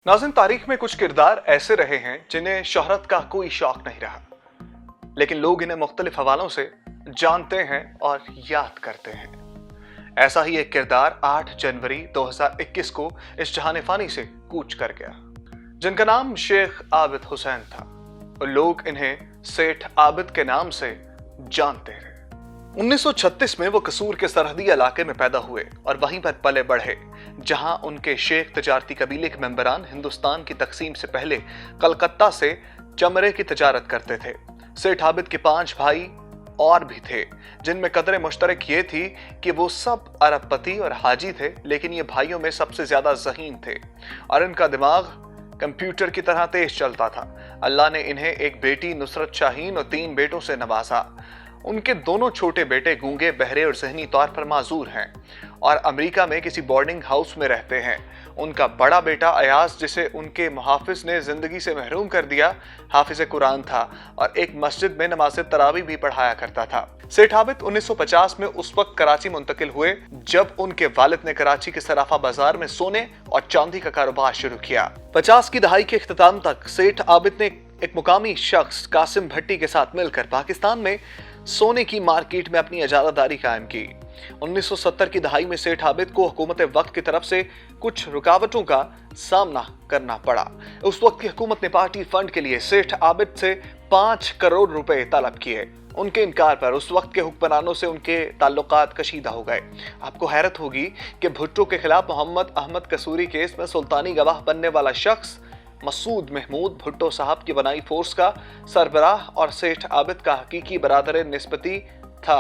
नाज़रीन, तारीख में कुछ किरदार ऐसे रहे हैं जिन्हें शोहरत का कोई शौक नहीं रहा, लेकिन लोग इन्हें मुख्तलिफ हवालों से जानते हैं और याद करते हैं। ऐसा ही एक किरदार 8 जनवरी 2021 को इस जहान फानी से कूच कर गया, जिनका नाम शेख आबिद हुसैन था और लोग इन्हें सेठ आबिद के नाम से जानते हैं। 1936 में वो कसूर के सरहदी इलाके में पैदा हुए और वहीं पर पले बढ़े, जहां उनके शेख तजारती कबीले के मेंबरान हिंदुस्तान की तकसीम से पहले कलकत्ता से चमड़े की तजारत करते थे। सेठ आबिद के 5 भाई और भी थे, जिनमें कदर मुश्तरक ये थी कि वो सब अरबपति और हाजी थे, लेकिन ये भाइयों में सबसे ज्यादा ज़हीन थे और इनका दिमाग कंप्यूटर की तरह तेज चलता था। अल्लाह ने इन्हें एक बेटी नुसरत शाहीन और 3 बेटों से नवाजा। उनके दोनों छोटे बेटे गूंगे, बहरे और ज़हनी तौर पर माजूर हैं और अमेरिका में किसी बोर्डिंग हाउस में रहते हैं। उनका बड़ा बेटा अयाज, जिसे उनके मुहाफिज ने जिंदगी से महरूम कर दिया, हाफिज कुरान था और एक मस्जिद में नमाज तरावी भी पढ़ाया करता था। सेठ आबिद 1950 में उस वक्त कराची मुंतकिल हुए जब उनके वालिद ने कराची के सराफा बाजार में सोने और चांदी का कारोबार शुरू किया। 50 की दहाई के इख्तिताम तक सेठ आबिद ने एक मुकामी शख्स कासिम भट्टी के साथ मिलकर पाकिस्तान में सोने की मार्केट में अपनी इजारादारी कायम की। 1970 की दहाई में सेठ आबिद को हुकूमत वक्त की तरफ से कुछ रुकावटों का सामना करना पड़ा। उस वक्त की हुकूमत ने पार्टी फंड के लिए सेठ आबिद से 5 करोड़ रुपए तलब किए। उनके इनकार पर उस वक्त के हुक्मरानों से उनके ताल्लुकात कशीदा हो गए। आपको हैरत होगी कि भुट्टो के खिलाफ मोहम्मद अहमद कसूरी केस में सुल्तानी गवाह बनने वाला शख्स मसूद महमूद भुट्टो साहब की बनाई फोर्स का सरबराह और सेठ आबिद का हकीकी बरादर निस्बती था।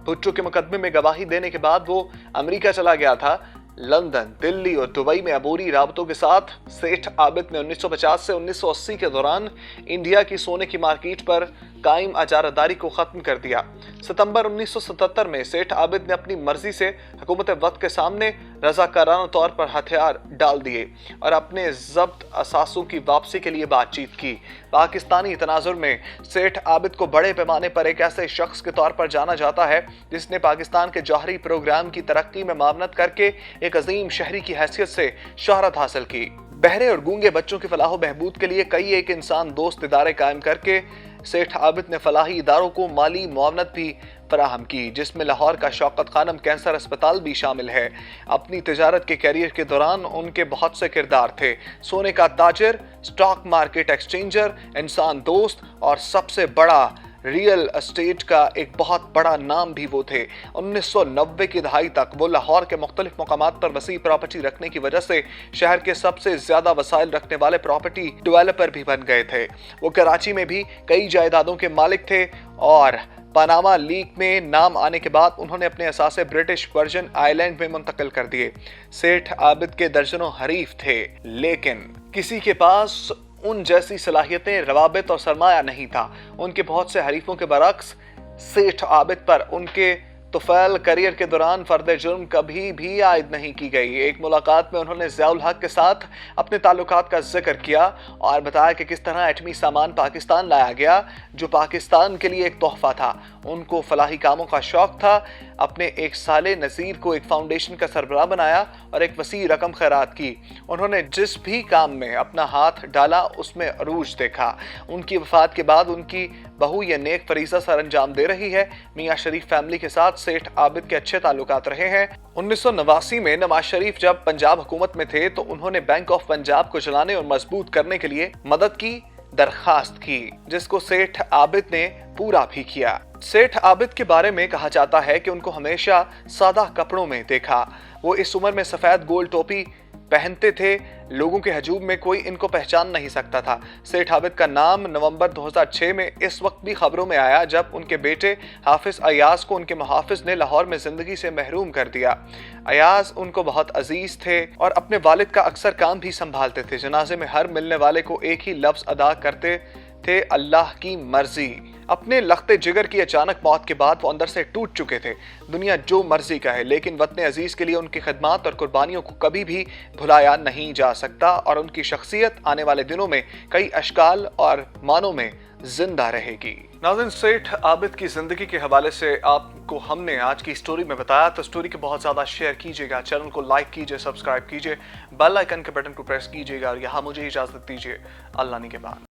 भुट्टो के मुकदमे में गवाही देने के बाद वो अमेरिका चला गया था। लंदन, दिल्ली और दुबई में अबूरी राबतों के साथ सेठ आबिद ने 1950 से 1980 के दौरान इंडिया की सोने की मार्केट पर कायम इजारादारी को खत्म कर दिया। सितंबर 1977 में सेठ आबिद ने अपनी मर्जी से हुकूमत वक्त के सामने रजाकाराना तौर पर हथियार डाल दिए और अपने जब्त असासों की वापसी के लिए बातचीत की। पाकिस्तानी तनाजुर में सेठ आबिद को बड़े पैमाने पर एक ऐसे शख्स के तौर पर जाना जाता है जिसने पाकिस्तान के जौहरी प्रोग्राम की तरक्की में मामनत करके एक अजीम शहरी की हैसियत से शोहरत हासिल की। बहरे और गूंगे बच्चों की फलाह बहबूद के लिए कई एक इंसान दोस्त इदारे कायम करके सेठ आबिद ने फलाही इदारों को माली मुआवनत भी फराहम की, जिसमें लाहौर का शौकत खानम कैंसर अस्पताल भी शामिल है। अपनी तिजारत के कैरियर के दौरान उनके बहुत से किरदार थे। सोने का ताजिर, स्टॉक मार्केट एक्सचेंजर, इंसान दोस्त और सबसे बड़ा रियल एस्टेट का एक बहुत बड़ा नाम भी वो थे। 1990 की दहाई तक वो लाहौर के मुख्तलिफ मकामात पर वसी प्रॉपर्टी रखने की वजह से शहर के सबसे ज्यादा वसाइल रखने वाले प्रॉपर्टी डेवलपर भी बन गए थे। वो कराची में भी कई जायदादों के मालिक थे और पनामा लीक में नाम आने के बाद उन्होंने अपने असासे ब्रिटिश वर्जन आइलैंड में मुंतकिल कर दिए। सेठ आबिद के दर्जनों हरीफ थे, लेकिन किसी के पास उन जैसी सलाहियतें, रवाबित और सरमाया नहीं था। उनके बहुत से हरीफों के बरक्स सेठ आबिद पर उनके तुफैल करियर के दौरान फर्द जुर्म कभी भी आयद नहीं की गई। एक मुलाकात में उन्होंने ज़ियाउल हक के साथ अपने ताल्लुकात का जिक्र किया और बताया कि किस तरह एटमी सामान पाकिस्तान लाया गया, जो पाकिस्तान के लिए एक तोहफा था। उनको फलाही कामों का शौक था। अपने एक साले नज़ीर को एक फाउंडेशन का सरबराह बनाया और एक वसी रकम खैरात की। उन्होंने जिस भी काम में अपना हाथ डाला उसमें अरूज देखा। उनकी वफात के बाद उनकी बहू ये नेक फरीज़ा सर अंजाम दे रही है। मियाँ शरीफ फैमिली के साथ सेठ आबिद के अच्छे ताल्लुकात रहे हैं। 1989 में नवाज शरीफ जब पंजाब हुकूमत में थे तो उन्होंने बैंक ऑफ पंजाब को चलाने और मजबूत करने के लिए मदद की दरखास्त की, जिसको सेठ आबिद ने पूरा भी किया। सेठ आबिद के बारे में कहा जाता है कि उनको हमेशा सादा कपड़ों में देखा। वो इस उम्र में सफेद गोल टोपी पहनते थे। लोगों के हजूम में कोई इनको पहचान नहीं सकता था। सेठ आबिद का नाम नवंबर 2006 में इस वक्त भी खबरों में आया जब उनके बेटे हाफिज अयाज को उनके मुहाफिज ने लाहौर में जिंदगी से महरूम कर दिया। अयाज उनको बहुत अजीज थे और अपने वालिद का अक्सर काम भी संभालते थे। जनाजे में हर मिलने वाले को एक ही लफ्ज अदा करते थे, अल्लाह की मर्जी। अपने लख्ते जिगर की अचानक मौत के बाद वो अंदर से टूट चुके थे। दुनिया जो मर्जी का है, लेकिन वतन अजीज के लिए उनकी खिदमत और कुर्बानियों को कभी भी भुलाया नहीं जा सकता और उनकी शख्सियत आने वाले दिनों में कई अशकाल और मानों में जिंदा रहेगी। नाज़रीन, सेठ आबिद की ज़िंदगी के हवाले से आपको हमने आज की स्टोरी में बताया, तो स्टोरी को बहुत ज़्यादा शेयर कीजिएगा, चैनल को लाइक कीजिए, सब्सक्राइब कीजिए, बेल आइकन के बटन को प्रेस कीजिएगा और यहाँ मुझे इजाज़त दीजिए। अल्लाह निगहबान।